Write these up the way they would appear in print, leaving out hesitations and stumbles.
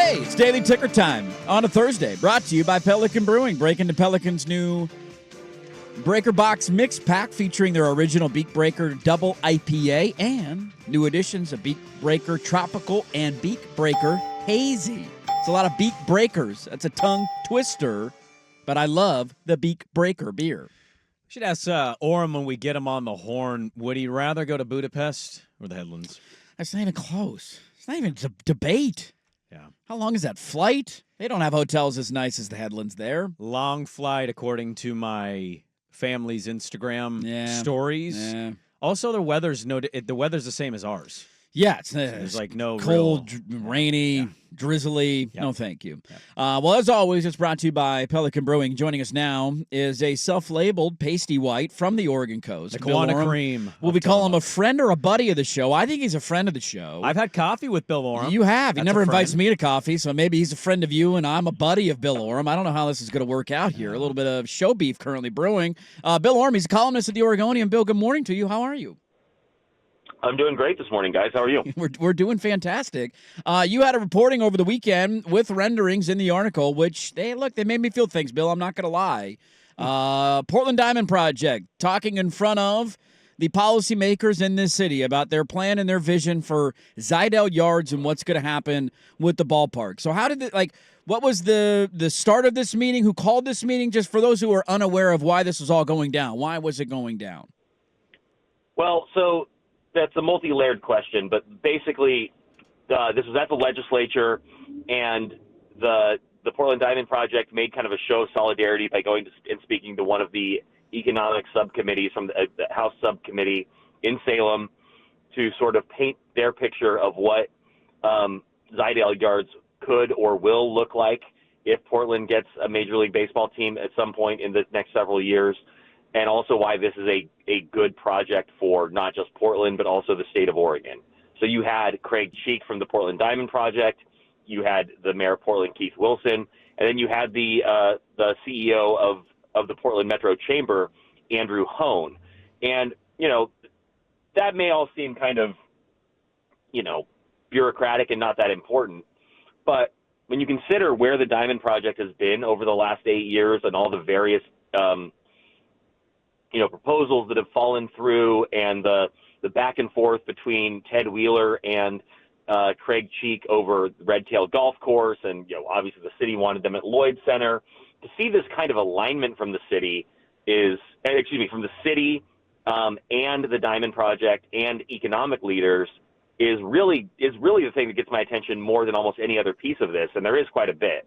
Hey, it's Daily Ticker Time on a Thursday, brought to you by Pelican Brewing. Break into Pelican's new Breaker Box Mix Pack featuring their original Beak Breaker Double IPA and new additions of Beak Breaker Tropical and Beak Breaker Hazy. It's a lot of Beak Breakers. That's a tongue twister, but I love the Beak Breaker beer. We should ask Oram when we get him on the horn, would he rather go to Budapest or the Headlands? That's not even close. It's not even a debate. Yeah. How long is that flight? They don't have hotels as nice as the Headlands there. Long flight, according to my family's Instagram stories. Yeah. Also, the weather's the same as ours. Yeah, There's like no cold, real, rainy, drizzly. Yep. No, thank you. Yep. Well, as always, it's brought to you by Pelican Brewing. Joining us now is a self-labeled pasty white from the Oregon coast. The Kiwanis Cream. Will we call him a friend or a buddy of the show? I think he's a friend of the show. I've had coffee with Bill Oram. You have. He That's never a invites friend. me to coffee, so maybe he's a friend of you and I'm a buddy of Bill Oram. I don't know how this is going to work out here. A little bit of show beef currently brewing. Bill Oram, he's a columnist at the Oregonian. Bill, good morning to you. How are you? I'm doing great this morning, guys. How are you? We're doing fantastic. You had a reporting over the weekend with renderings in the article, which they made me feel things, Bill. I'm not going to lie. Portland Diamond Project talking in front of the policymakers in this city about their plan and their vision for Zidell Yards and what's going to happen with the ballpark. So how did what was the start of this meeting? Who called this meeting? Just for those who are unaware of why this was all going down. Why was it going down? Well, so that's a multi-layered question, but basically this was at the legislature, and the Portland Diamond Project made kind of a show of solidarity by going to and speaking to one of the economic subcommittees from the House subcommittee in Salem to sort of paint their picture of what Zidell Yards could or will look like if Portland gets a Major League Baseball team at some point in the next several years, and also why this is a good project for not just Portland, but also the state of Oregon. So you had Craig Cheek from the Portland Diamond Project, you had the mayor of Portland, Keith Wilson, and then you had the CEO of the Portland Metro Chamber, Andrew Hone. And, that may all seem kind of, bureaucratic and not that important. But when you consider where the Diamond Project has been over the last 8 years and all the various proposals that have fallen through, and the back and forth between Ted Wheeler and Craig Cheek over Red Tail Golf Course, and obviously the city wanted them at Lloyd Center. To see this kind of alignment from the city from the city and the Diamond Project and economic leaders is really the thing that gets my attention more than almost any other piece of this, and there is quite a bit.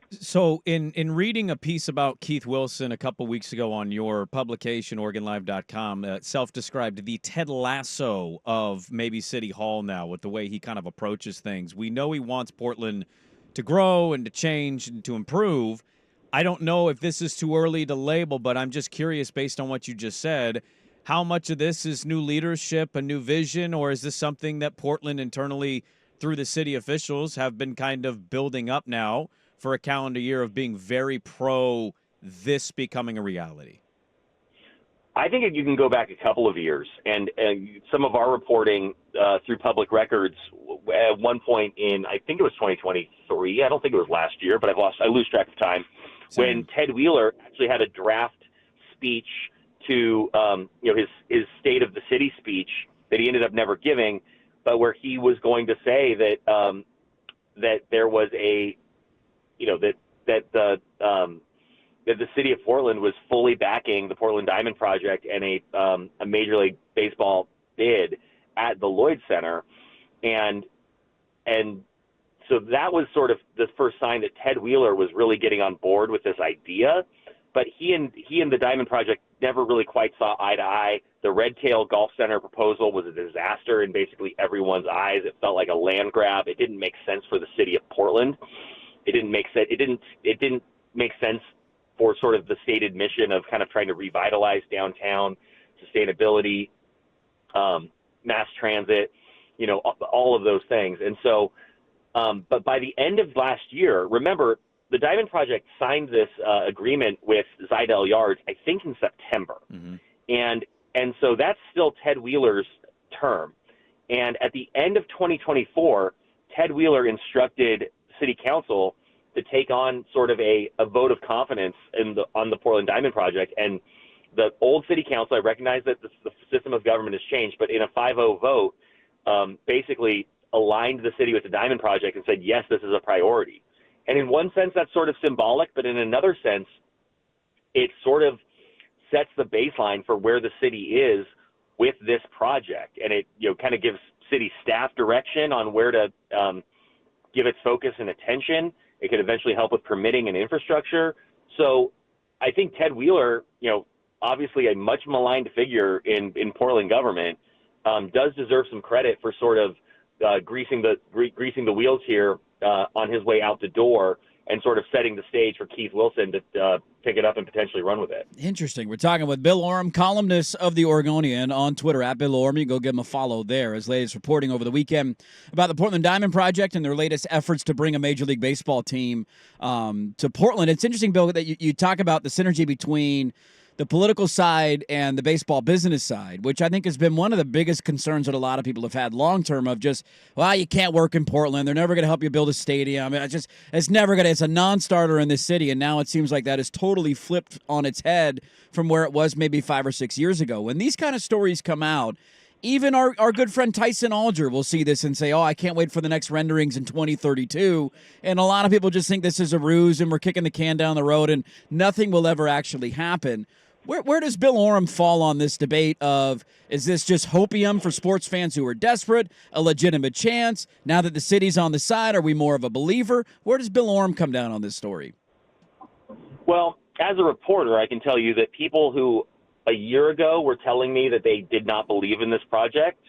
So in reading a piece about Keith Wilson a couple weeks ago on your publication, OregonLive.com, self-described the Ted Lasso of maybe City Hall now with the way he kind of approaches things. We know he wants Portland to grow and to change and to improve. I don't know if this is too early to label, but I'm just curious based on what you just said, how much of this is new leadership, a new vision, or is this something that Portland internally through the city officials have been kind of building up now for a calendar year of being very pro this becoming a reality? I think you can go back a couple of years, and some of our reporting through public records at one point in, I think it was 2023. I don't think it was last year, but I lose track of time. Same. When Ted Wheeler actually had a draft speech to his State of the City speech that he ended up never giving, but where he was going to say that that there was that the city of Portland was fully backing the Portland Diamond Project and a Major League Baseball bid at the Lloyd Center, and so that was sort of the first sign that Ted Wheeler was really getting on board with this idea. But he and the Diamond Project never really quite saw eye to eye. The Red Tail Golf Center proposal was a disaster in basically everyone's eyes. It felt like a land grab. It didn't make sense for the city of Portland. It didn't make sense. It didn't make sense for sort of the stated mission of kind of trying to revitalize downtown, sustainability, mass transit, all of those things. And so, but by the end of last year, remember, the Diamond Project signed this agreement with Zidell Yards, I think in September. Mm-hmm. And so that's still Ted Wheeler's term. And at the end of 2024, Ted Wheeler instructed City Council to take on sort of a vote of confidence on the Portland Diamond Project. And the old City Council, I recognize that the system of government has changed, but in a 5-0 vote, basically aligned the city with the Diamond Project and said, yes, this is a priority. And in one sense, that's sort of symbolic, but in another sense, it sort of sets the baseline for where the city is with this project. And it, kind of gives city staff direction on where to give its focus and attention. It could eventually help with permitting and infrastructure. So I think Ted Wheeler, obviously a much maligned figure in Portland government, does deserve some credit for sort of greasing the wheels here on his way out the door, and sort of setting the stage for Keith Wilson to pick it up and potentially run with it. Interesting. We're talking with Bill Oram, columnist of the Oregonian, on Twitter, at Bill Oram. You can go give him a follow there. His latest reporting over the weekend about the Portland Diamond Project and their latest efforts to bring a Major League Baseball team to Portland. It's interesting, Bill, that you talk about the synergy between the political side and the baseball business side, which I think has been one of the biggest concerns that a lot of people have had long-term, of just, well, you can't work in Portland. They're never going to help you build a stadium. It's never going to, it's a non-starter in this city. And now it seems like that is totally flipped on its head from where it was maybe 5 or 6 years ago. When these kind of stories come out, even our good friend Tyson Alger will see this and say, oh, I can't wait for the next renderings in 2032. And a lot of people just think this is a ruse and we're kicking the can down the road and nothing will ever actually happen. Where does Bill Oram fall on this debate of, is this just hopium for sports fans who are desperate, a legitimate chance? Now that the city's on the side, are we more of a believer? Where does Bill Oram come down on this story? Well, as a reporter, I can tell you that people who a year ago were telling me that they did not believe in this project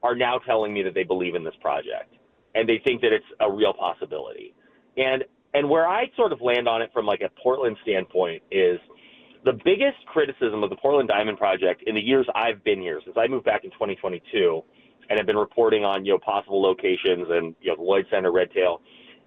are now telling me that they believe in this project, and they think that it's a real possibility. And where I sort of land on it from like a Portland standpoint is, the biggest criticism of the Portland Diamond Project in the years I've been here, since I moved back in 2022 and have been reporting on, possible locations and, the Lloyd Center, Redtail,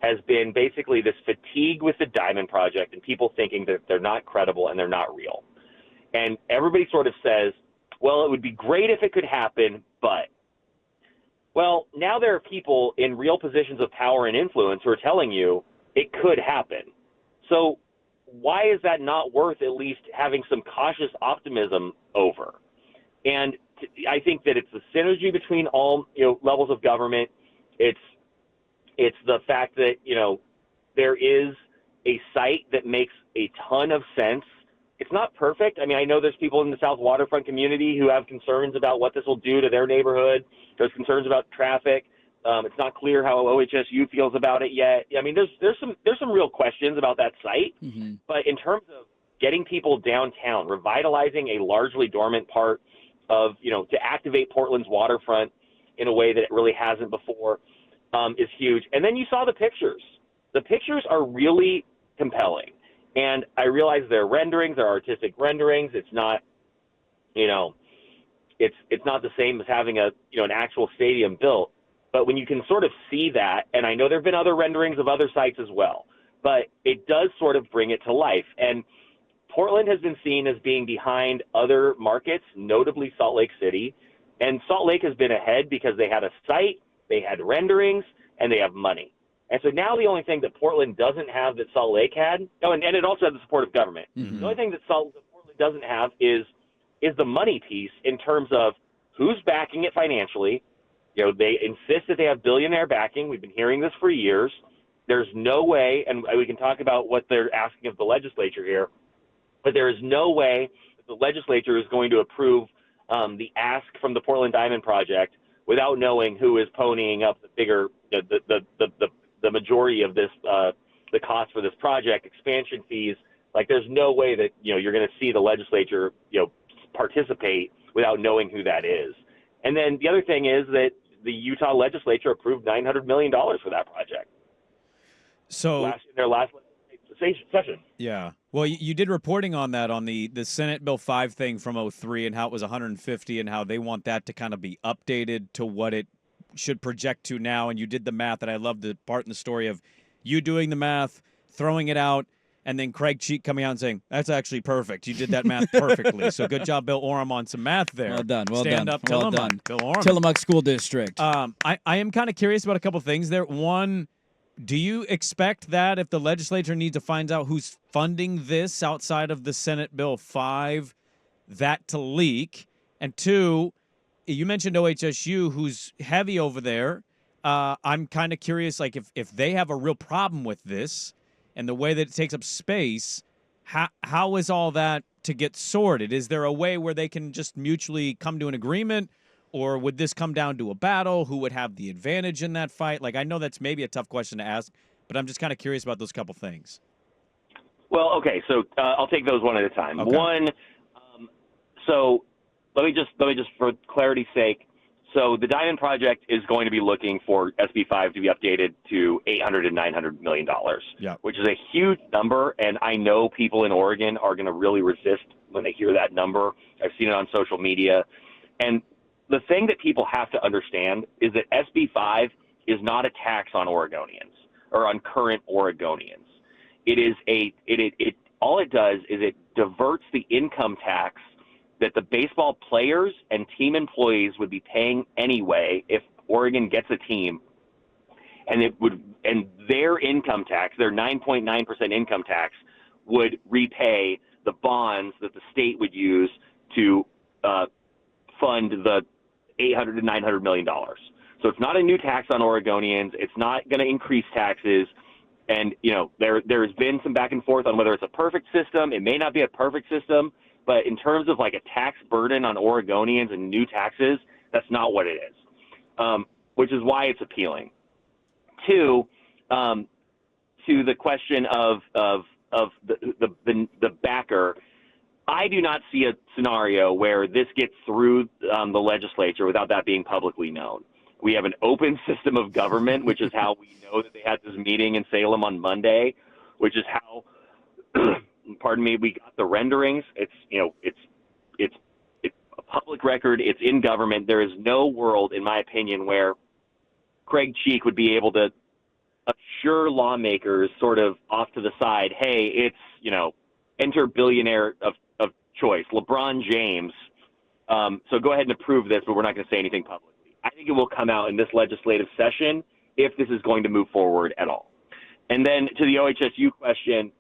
has been basically this fatigue with the Diamond Project and people thinking that they're not credible and they're not real. And everybody sort of says, well, it would be great if it could happen, but, well, now there are people in real positions of power and influence who are telling you it could happen. So why is that not worth at least having some cautious optimism over? And I think that it's the synergy between all levels of government. It's the fact that there is a site that makes a ton of sense. It's not perfect. I mean, I know there's people in the South Waterfront community who have concerns about what this will do to their neighborhood. There's concerns about traffic. It's not clear how OHSU feels about it yet. I mean, there's some real questions about that site. Mm-hmm. But in terms of getting people downtown, revitalizing a largely dormant part of, to activate Portland's waterfront in a way that it really hasn't before, is huge. And then you saw the pictures. The pictures are really compelling. And I realize they're renderings, they're artistic renderings. It's not, it's not the same as having an actual stadium built. But when you can sort of see that, and I know there have been other renderings of other sites as well, but it does sort of bring it to life. And Portland has been seen as being behind other markets, notably Salt Lake City. And Salt Lake has been ahead because they had a site, they had renderings, and they have money. And so now the only thing that Portland doesn't have that Salt Lake had, and it also has the support of government. Mm-hmm. The only thing that Portland doesn't have is the money piece in terms of who's backing it financially. They insist that they have billionaire backing. We've been hearing this for years. There's no way, and we can talk about what they're asking of the legislature here, but there is no way that the legislature is going to approve the ask from the Portland Diamond Project without knowing who is ponying up the bigger, the majority of this, the cost for this project, expansion fees. Like, there's no way that you're going to see the legislature participate without knowing who that is. And then the other thing is that the Utah legislature approved $900 million for that project. So in their last session. Yeah. Well, you did reporting on that, on the Senate Bill 5 thing from 2003 and how it was 150 and how they want that to kind of be updated to what it should project to now. And you did the math, and I love the part in the story of you doing the math, throwing it out, and then Craig Cheek coming out and saying, that's actually perfect. You did that math perfectly. So good job, Bill Oram, on some math there. Well done. Well Stand done. up, Well Tillamook, done. Bill Oram. Tillamook School District. I am kind of curious about a couple things there. One, do you expect that if the legislature needs to find out who's funding this outside of the Senate Bill 5, that to leak? And two, you mentioned OHSU, who's heavy over there. I'm kind of curious, like if they have a real problem with this and the way that it takes up space, how is all that to get sorted? Is there a way where they can just mutually come to an agreement? Or would this come down to a battle? Who would have the advantage in that fight? Like, I know that's maybe a tough question to ask, but I'm just kind of curious about those couple things. Well, okay, so I'll take those one at a time. Okay. One, so let me just for clarity's sake. So the Diamond Project is going to be looking for SB 5 to be updated to $800 and $900 million, which is a huge number. And I know people in Oregon are going to really resist when they hear that number. I've seen it on social media. And the thing that people have to understand is that SB 5 is not a tax on Oregonians or on current Oregonians. All it does is it diverts the income tax that the baseball players and team employees would be paying anyway if Oregon gets a team, and their income tax, their 9.9% income tax, would repay the bonds that the state would use to fund the $800 to $900 million. So it's not a new tax on Oregonians. It's not going to increase taxes. And, there has been some back and forth on whether it's a perfect system. It may not be a perfect system, but in terms of like a tax burden on Oregonians and new taxes, that's not what it is, which is why it's appealing. Two, to the question of the backer, I do not see a scenario where this gets through the legislature without that being publicly known. We have an open system of government, which is how we know that they had this meeting in Salem on Monday, which is how, pardon me, we got the renderings. It's a public record. It's in government. There is no world, in my opinion, where Craig Cheek would be able to assure lawmakers sort of off to the side, hey, it's, enter billionaire of choice, LeBron James. So go ahead and approve this, but we're not going to say anything publicly. I think it will come out in this legislative session if this is going to move forward at all. And then to the OHSU question,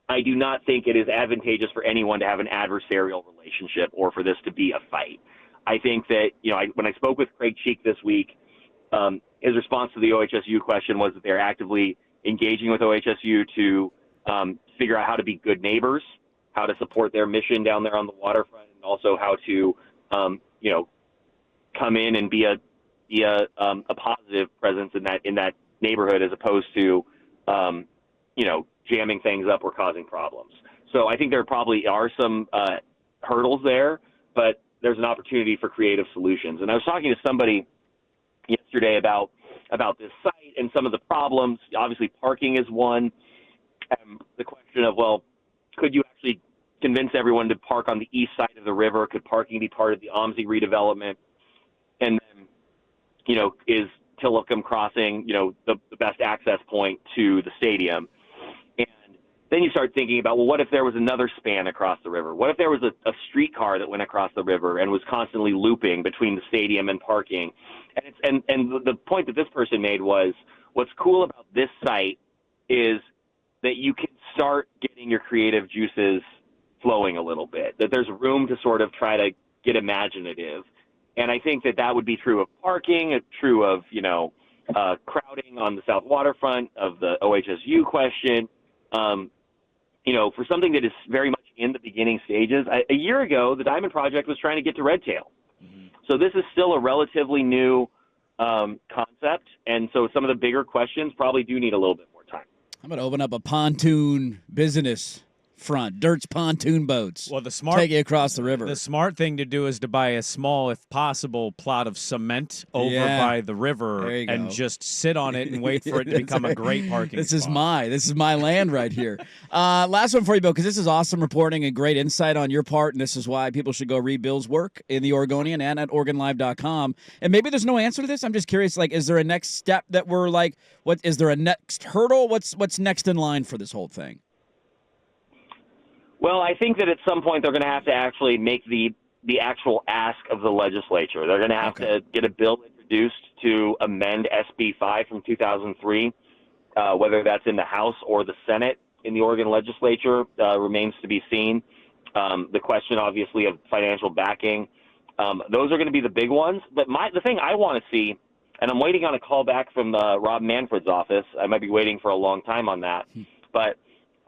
I do not think it is advantageous for anyone to have an adversarial relationship or for this to be a fight. I think that, when I spoke with Craig Cheek this week, his response to the OHSU question was that they're actively engaging with OHSU to figure out how to be good neighbors, how to support their mission down there on the waterfront, and also how to, come in and be a positive presence in that neighborhood as opposed to, jamming things up or causing problems. So I think there probably are some hurdles there, but there's an opportunity for creative solutions. And I was talking to somebody yesterday about this site and some of the problems. Obviously, parking is one. The question of, well, could you actually convince everyone to park on the east side of the river? Could parking be part of the OMSI redevelopment? And then, is Tillicum Crossing, the best access point to the stadium? And then you start thinking about, well, what if there was another span across the river? What if there was a streetcar that went across the river and was constantly looping between the stadium and parking? And the point that this person made was, what's cool about this site is that you can start getting your creative juices flowing a little bit, that there's room to sort of try to get imaginative. And I think that would be true of parking, true of, crowding on the South Waterfront, of the OHSU question. For something that is very much in the beginning stages. A year ago, the Diamond Project was trying to get to Redtail. Mm-hmm. So this is still a relatively new concept. And so some of the bigger questions probably do need a little bit more time. I'm going to open up a pontoon business front, Dirt's pontoon boats. Well, take it across the river. The smart thing to do is to buy a small, if possible, plot of cement over by the river and just sit on it and wait for it to become a great parking spot. This is my land right here. Last one for you, Bill, because this is awesome reporting and great insight on your part, and this is why people should go read Bill's work in the Oregonian and at OregonLive.com. And maybe there's no answer to this. I'm just curious, is there a next step that we're what is there a next hurdle? What's next in line for this whole thing? Well, I think that at some point they're going to have to actually make the actual ask of the legislature. They're going to have to get a bill introduced to amend SB 5 from 2003, whether that's in the House or the Senate in the Oregon legislature remains to be seen. The question, obviously, of financial backing. Those are going to be the big ones. But the thing I want to see, and I'm waiting on a call back from Rob Manfred's office. I might be waiting for a long time on that. But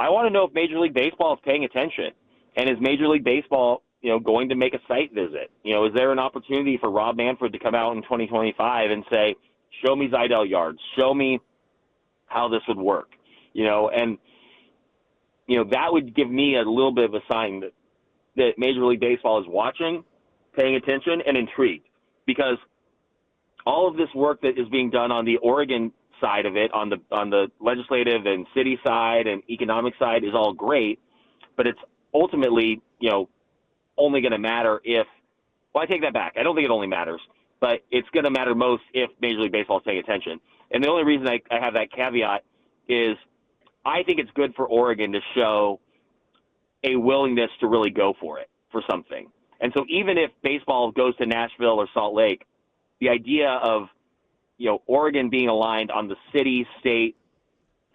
I want to know if Major League Baseball is paying attention. And is Major League Baseball, going to make a site visit? Is there an opportunity for Rob Manfred to come out in 2025 and say, show me Zidell yards, show me how this would work, and that would give me a little bit of a sign that Major League Baseball is watching, paying attention, and intrigued, because all of this work that is being done on the Oregon side of it, on the legislative and city side and economic side, is all great, but it's ultimately, only going to matter if, well, I take that back. I don't think it only matters, but it's going to matter most if Major League Baseball is paying attention. And the only reason I have that caveat is I think it's good for Oregon to show a willingness to really go for it, for something. And so even if baseball goes to Nashville or Salt Lake, the idea of, Oregon being aligned on the city, state,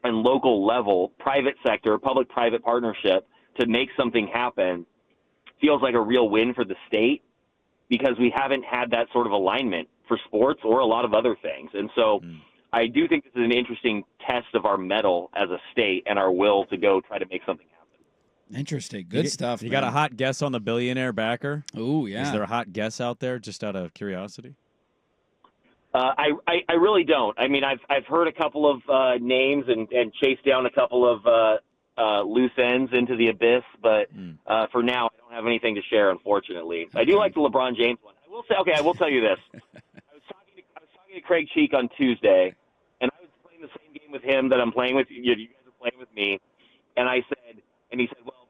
and local level, private sector, public-private partnership to make something happen feels like a real win for the state, because we haven't had that sort of alignment for sports or a lot of other things. And so I do think this is an interesting test of our mettle as a state and our will to go try to make something happen. Interesting. Good stuff. You got a hot guess on the billionaire backer? Oh, yeah. Is there a hot guess out there, just out of curiosity? I really don't. I mean, I've heard a couple of names and chased down a couple of loose ends into the abyss, but for now, I don't have anything to share, unfortunately. I do like the LeBron James one. I will tell you this. I was talking to Craig Cheek on Tuesday, and I was playing the same game with him that I'm playing with you. You guys are playing with me, and he said, well,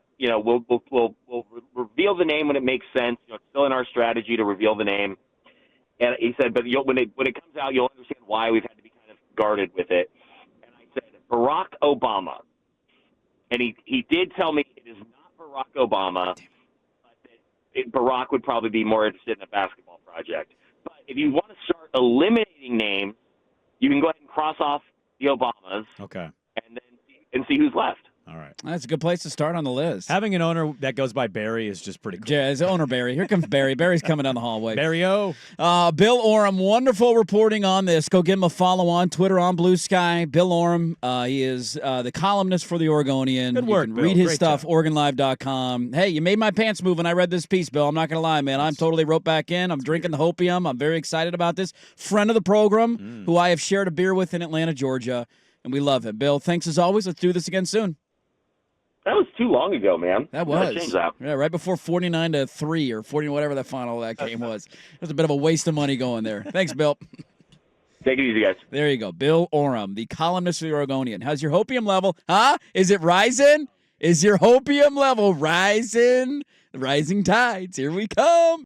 we'll reveal the name when it makes sense. It's still in our strategy to reveal the name. And he said, but when it comes out, you'll understand why we've had to be kind of guarded with it. And I said, Barack Obama. And he did tell me it is not Barack Obama, but that Barack would probably be more interested in a basketball project. But if you want to start eliminating names, you can go ahead and cross off the Obamas. Okay. And see who's left. All right. That's a good place to start on the list. Having an owner that goes by Barry is just pretty cool. Yeah, it's owner Barry. Here comes Barry. Barry's coming down the hallway. Barry-O. Bill Oram, wonderful reporting on this. Go give him a follow on Twitter, on Blue Sky. Bill Oram, he is the columnist for the Oregonian. Good work, you can Bill. read his Great stuff, job. OregonLive.com. Hey, you made my pants move when I read this piece, Bill. I'm not going to lie, man. I'm totally roped back in. I'm drinking the hopium. I'm very excited about this. Friend of the program, who I have shared a beer with in Atlanta, Georgia, and we love him. Bill, thanks as always. Let's do this again soon. That was too long ago, man. That was. Change that. Yeah, right before 49-3 or 40, whatever the final of that game was. It was a bit of a waste of money going there. Thanks, Bill. Take it easy, guys. There you go. Bill Oram, the columnist for the Oregonian. How's your hopium level? Huh? Is it rising? Is your hopium level rising? The rising tides. Here we come.